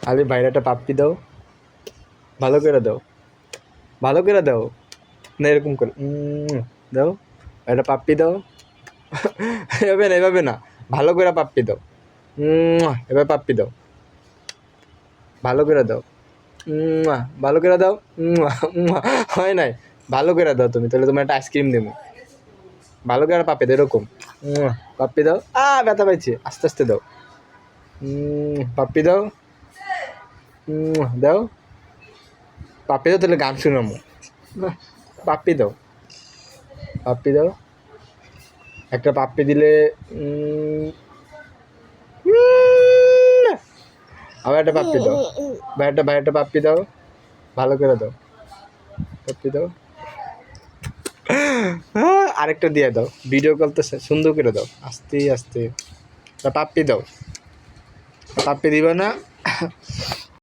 আরে ভাইরা একটা পাপ্পি দাও, ভালো করে দাও, ভালো করে দাও, না এরকম করে দাও, একটা পাপ্পি দাও। এভাবে না, এভাবে না, ভালো করে পাপ্পি দাও। এবার পাপ্পি দাও, ভালো করে দাও, ভালো করে দাও। হয় নাই, ভালো করে দাও তুমি, তাহলে তোমার একটা আইসক্রিম দেবো। ভালো করে পাপ্পি দাও, এরকম পাপ্পি দাও। ব্যথা পাইছে, আস্তে আস্তে দাও। পাপ্পি দাও, দাও পাপ্পি দাও, তাহলে গান শুনামো। পাপ্পি দাও, পাপ্পি দাও, একটা পাপ্পি দিলে আবার একটা পাপ্পি দাও, ভাই একটা পাপ্পি দাও, ভালো করে দাও, পাপ্পি দাও। আরেকটা দিয়ে দাও, ভিডিও কল তো সুন্দর করে দাও, আস্তে আস্তে। পাপ্পি দাও, পাপ্পি দিবা না?